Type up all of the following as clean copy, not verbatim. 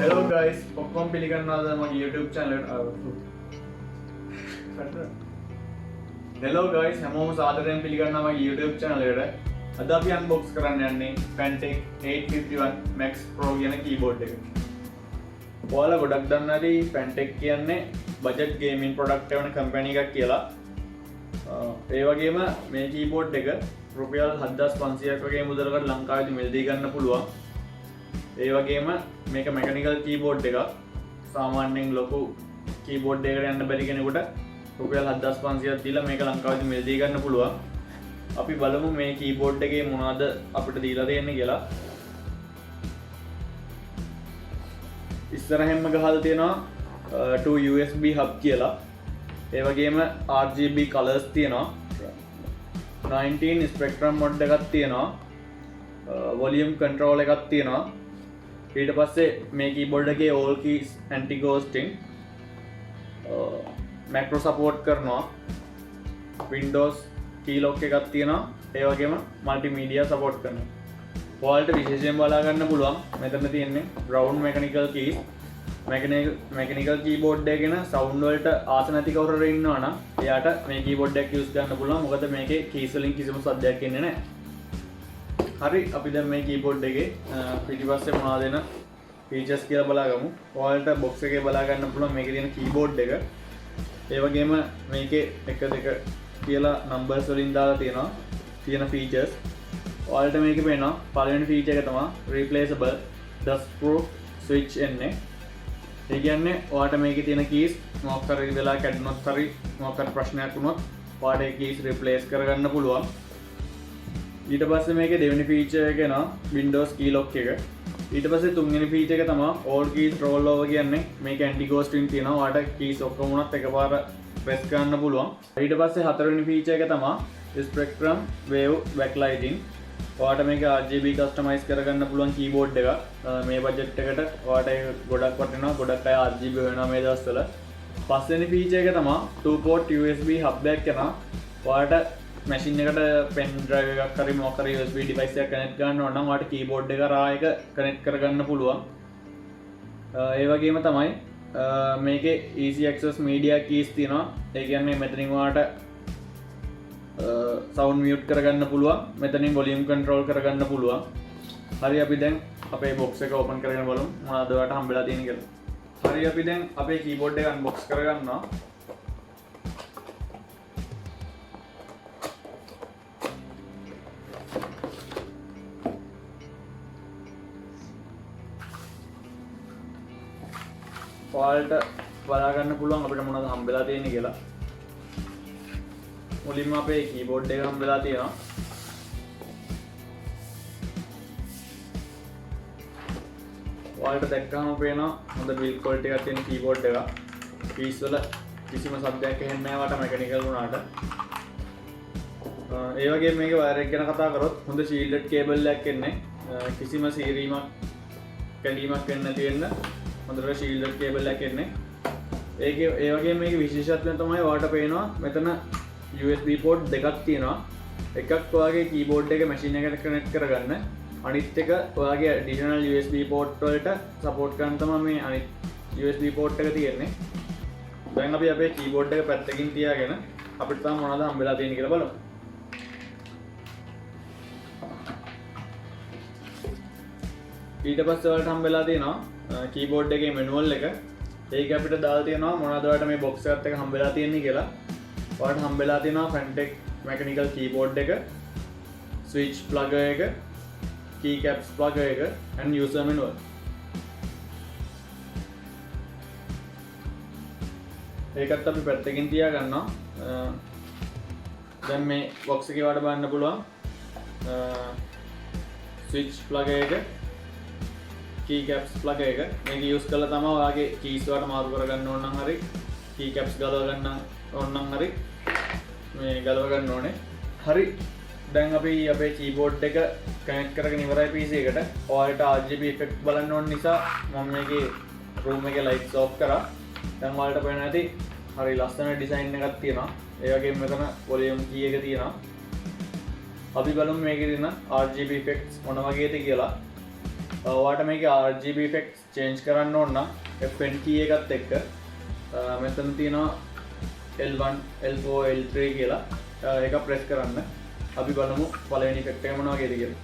Hello guys, ඔක්කොම පිළිගන්නවාද මගේ YouTube channel එකට? Hello guys, හැමෝම සාදරයෙන් පිළිගන්නවා මගේ YouTube channel එකට. අද අපි unbox කරන්න යන්නේ Pantech 851 Max Pro කියන keyboard එක. ඔයාලා ගොඩක් දන්නා ඇති Pantech කියන්නේ budget gaming product එකන company එකක් කියලා. ඒ වගේම මේ keyboard එක රුපියල් 7500ක් වගේ මුදලකට ලංකාවේදී මිලදී ගන්න පුළුවන්. ඒ වගේම මේක mechanical keyboard එකක්. සාමාන්‍යයෙන් ලොකු keyboard එකකට යන්න බැරි කෙනෙකුට රුපියල් 7500ක් දීලා මේක ලංකාවේදී මිලදී ගන්න පුළුවන්. අපි බලමු මේ keyboard එකේ මොනවද අපිට දීලා තියෙන්නේ කියලා. ඉස්සරහින්ම ගහලා තියෙනවා 2 USB hub කියලා. ඒ වගේම RGB colors තියෙනවා. 19 spectrum mode එකක් තියෙනවා. volume control එකක් තියෙනවා. ඊට පස්සේ මේ keyboard එකේ all keys anti ghosting, macro support කරනවා, Windows key lock එකක් තියෙනවා, ඒ වගේම multimedia support කරනවා. ඔයාලට විශේෂයෙන් බලා ගන්න පුළුවන් මෙතන තියෙන්නේ round mechanical keys. mechanical keyboard එක ගැන sound වලට ආස නැති කවුරු ඉන්නවා නම් එයාට මේ keyboard එක use කරන්න පුළුවන්. මොකද මේකේ keys වලින් කිසිම සද්දයක් එන්නේ නැහැ. හරි, අපි දැන් මේ keyboard එකේ පිටිපස්සේ මොනවද එන features කියලා බලාගමු. ඔයාලට box එකේ බලා ගන්න පුළුවන් මේකේ තියෙන keyboard එක. ඒ වගේම මේකේ 1 2 කියලා numbers වලින් දාලා තියෙනවා. තියෙන features ඔයාලට මේකේ පේනවා. පළවෙනි feature එක තමයි replaceable dust proof switch එන්නේ. ඒ කියන්නේ ඔයාලට මේකේ තියෙන keys මොකක් හරි වෙලා කැඩුනොත් හරි මොකක් හරි ප්‍රශ්නයක් වුණොත් ඔයාලට ඒ keys replace කරගන්න පුළුවන්. ඊට පස්සේ මේකේ දෙවෙනි feature එක එනවා Windows key lock එක. ඊට පස්සේ තුන්වෙනි feature එක තමයි all keys roll over කියන්නේ. මේක anti ghosting තියෙනවා. ඔයාලට keys ඔක්කොම උනත් එකපාර press කරන්න පුළුවන්. ඊට පස්සේ හතරවෙනි feature එක තමයි spectrum wave backlighting. ඔයාලට මේක RGB customize කරගන්න පුළුවන් keyboard එකක්. මේ budget එකට ඔයාලට ඒක ගොඩක් වටිනවා. ගොඩක් අය RGB වෙනවා මේ දවස්වල. පස්වෙනි feature එක තමයි 2 port USB hub එකක් එනවා. ඔයාලට machine එකට pen drive එකක් හරි මොකක් හරි USB device එකක් connect කරන්න ඕන නම් ඔයාලට keyboard එක රා එක connect කරගන්න පුළුවන්. ඒ වගේම තමයි මේකේ easy access media keys තියෙනවා. ඒ කියන්නේ මෙතනින් ඔයාලට sound mute කරගන්න පුළුවන්. මෙතනින් volume control කරගන්න පුළුවන්. හරි, අපි දැන් අපේ box එක open කරගෙන බලමු මොනවද ඔයාලට හම්බෙලා තියෙන්නේ කියලා. හරි, අපි දැන් අපේ keyboard එක unbox කරගන්නවා. ඔයාලට බලා ගන්න පුළුවන් අපිට මොනවද හම්බෙලා තියෙන්නේ කියලා. මුලින්ම අපේ keyboard එක හම්බෙලා තියෙනවා. ඔයාලට දැක්කම පේනවා හොඳ build quality එකක් තියෙන keyboard එකක්. keys වල කිසිම සද්දයක් ඇහෙන්නේ නැහැ වට mechanical වුණාට. ඒ වගේම මේකේ wire එක ගැන කතා කරොත් හොඳ shielded cable එකක් එන්නේ. කිසිම සීරීමක් කැඩීමක් වෙන්නේ නැති වෙන්න හොඳට shielded cable එකක් එන්නේ. ඒකේ ඒ වගේම මේකේ විශේෂත්වය තමයි ඔයාලට පේනවා මෙතන USB port දෙකක් තියෙනවා. එකක් ඔයාගේ keyboard එක machine එකට connect කරගන්න. අනිත් එක ඔයාගේ additional USB port වලට support කරන්න තමයි මේ අනිත් USB port එක තියෙන්නේ. දැන් අපි අපේ keyboard එක පැත්තකින් තියාගෙන අපිට තම මොනවද හම්බෙලා තියෙන්නේ කියලා බලමු. ඊට පස්සේ ඔයාලට හම්බෙලා තියෙනවා keyboard එකේ manual එක. ඒක අපිට දාලා තියෙනවා මොනවද ඔයාලට මේ box එකත් එක හම්බෙලා තියෙන්නේ කියලා. ඔයාලට හම්බෙලා තියෙනවා Pantech mechanical keyboard එක, switch plug එක, keycaps plug එක and user manual. ඒකත් අපි පැත්තකින් තියාගන්නවා. දැන් මේ box එකේ ඔයාලට බලන්න පුළුවන් switch plug එක, keycaps plug එක. මේක use කරලා තමයි ඔයාගේ keys වලට මාරු කරගන්න ඕන නම් හරි keycaps ගලව ගන්න ඕන නම් හරි මේ ගලව ගන්න ඕනේ. හරි, දැන් අපි අපේ keyboard එක connect කරගෙන ඉවරයි PC එකට. ඔයාලට RGB effect බලන්න ඕන නිසා මම මේකේ room එකේ lights off කරා. දැන් ඔයාලට පේනවා ඇති හරි ලස්සන design එකක් තියෙනවා. ඒ වගේම මෙතන volume key එක තියෙනවා. අපි බලමු මේකේ තියෙන RGB effects මොන වගේද කියලා. ඔයාට මේකේ RGB effects change කරන්න ඕන නම් F10 key එකත් එක්ක මෙතන තියෙනවා L1 L4 L3 කියලා ඒක press කරන්න. අපි බලමු පළවෙනි effect එක මොනවා වගේද කියලා.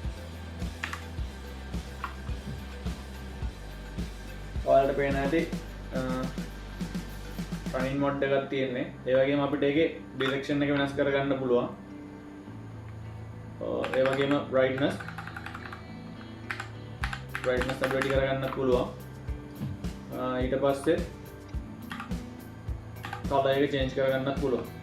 ඔයාලට පේන ඇති running mode එකක් තියෙන්නේ. ඒ වගේම අපිට ඒකේ direction එක වෙනස් කරගන්න පුළුවන්. ඒ වගේම brightness අපිට වැඩි කරගන්න පුළුවන්. ඊට පස්සේ color එක change කරගන්නත් පුළුවන්.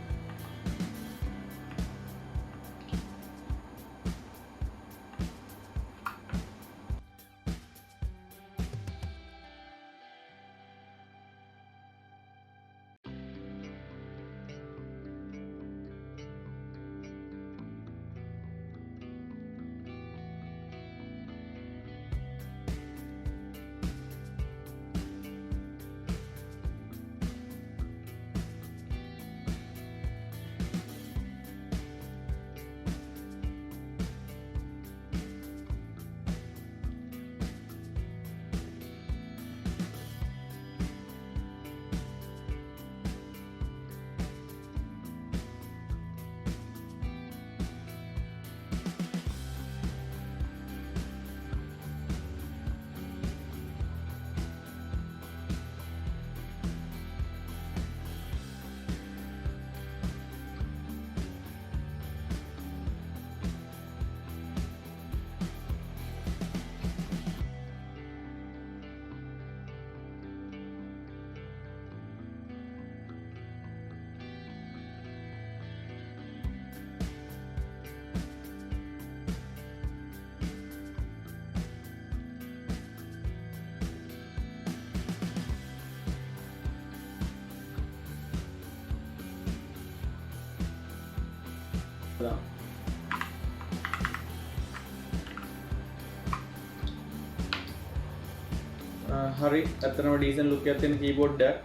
හරි ඇත්තටම ඩීසන්ට් ලුක් එකක් තියෙන කීබෝඩ් එකක්.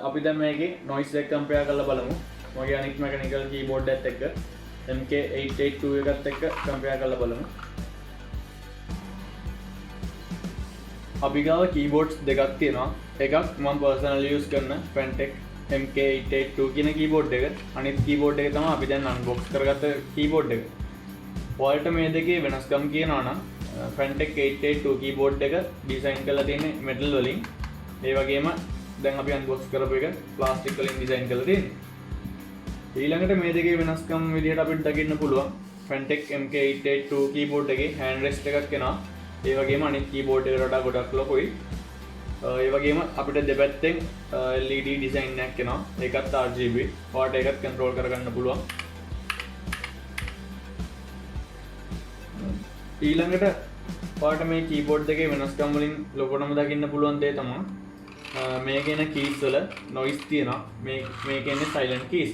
අපි දැන් මේකේ noise එක කම්පෙයාර් කරලා බලමු. මගේ අනිත් mechanical keyboard එකත් එක්ක MK882 එකත් එක්ක කම්පෙයාර් කරලා බලමු. අපි ගාව keyboards දෙකක් තියෙනවා. එකක් මම personally use කරන Fantech MK882 කියන keyboard එක. අනිත් keyboard එක තමයි අපි දැන් unbox කරගත්ත keyboard එක. ඔයාලට මේ දෙකේ වෙනස්කම් කියනවා නම් Fantech 882 keyboard එක design කරලා තියෙන්නේ metal වලින්. ඒ වගේම දැන් අපි unbox කරපු එක plastic වලින් design කරලා තියෙන්නේ. ඊළඟට මේ දෙකේ වෙනස්කම් විදිහට අපිට දකින්න පුළුවන් Fantech MK882 keyboard එකේ hand rest එකක් එනවා. ඒ වගේම අනිත් keyboard එකට වඩා ගොඩක් ලොකුයි. ඒ වගේම අපිට දෙපැත්තෙන් LED design එකක් එනවා. ඒකත් RGB. ඔයාලට ඒකත් control කරගන්න පුළුවන්. ඊළඟට ඔයාලට මේ keyboard දෙකේ වෙනස්කම් වලින් ලොකටම දකින්න පුළුවන් දේ තමයි මේකේ එන keys වල noise තියෙනවා. මේකේ ඉන්නේ silent keys.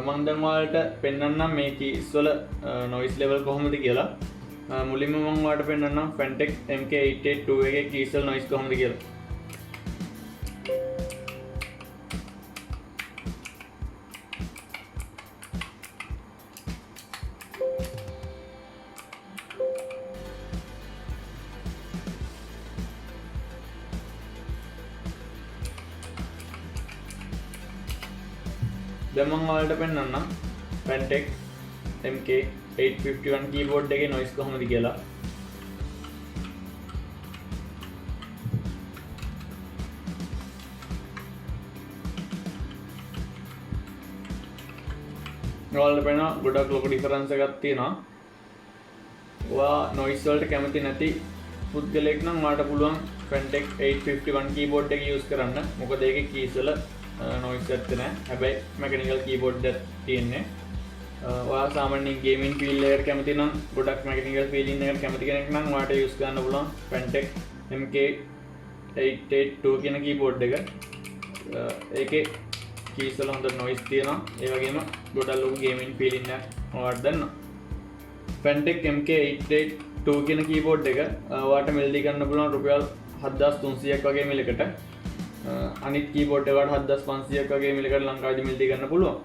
මම දැන් ඔයාලට පෙන්වන්නම් මේ keys වල noise level කොහොමද කියලා. මුලින්ම මම ඔයාලට පෙන්වන්නම් Fantech MK882 එකේ keys වල noise කොහොමද කියලා. දැන් මම ඔයාලට පෙන්නන්නම් Fantech MK851 keyboard එකේ noise කොහොමද කියලා. ඔයාලට පේනවා ගොඩක් ලොකු difference එකක් තියෙනවා. ඔයා noise වලට කැමති නැති පුද්ගලයෙක් නම් ඔයාලට පුළුවන් Fantech 851 keyboard එක use කරන්න. මොකද ඒකේ keys වල noise එකක් නැහැ. හැබැයි mechanical keyboard එකක් තියෙන්නේ. ඔයා සාමාන්‍යයෙන් gaming field එකට කැමති නම් ගොඩක් mechanical feeling එකකට කැමති කෙනෙක් නම් ඔයාට use කරන්න පුළුවන් Fantech MK882 කියන keyboard එක. ඒකේ keys වල හොඳ noise තියෙනවා. ඒ වගේම ගොඩක් ලොකු gaming feeling එකක් ඔයාට දැනෙනවා. Fantech MK882 කියන keyboard එක ඔයාට මිලදී ගන්න පුළුවන් රුපියල් 7300ක් වගේ මිලකට. අනිත් keyboard එකට 7500ක් වගේ මිලකට ලංකාවේදී මිලදී ගන්න පුළුවන්.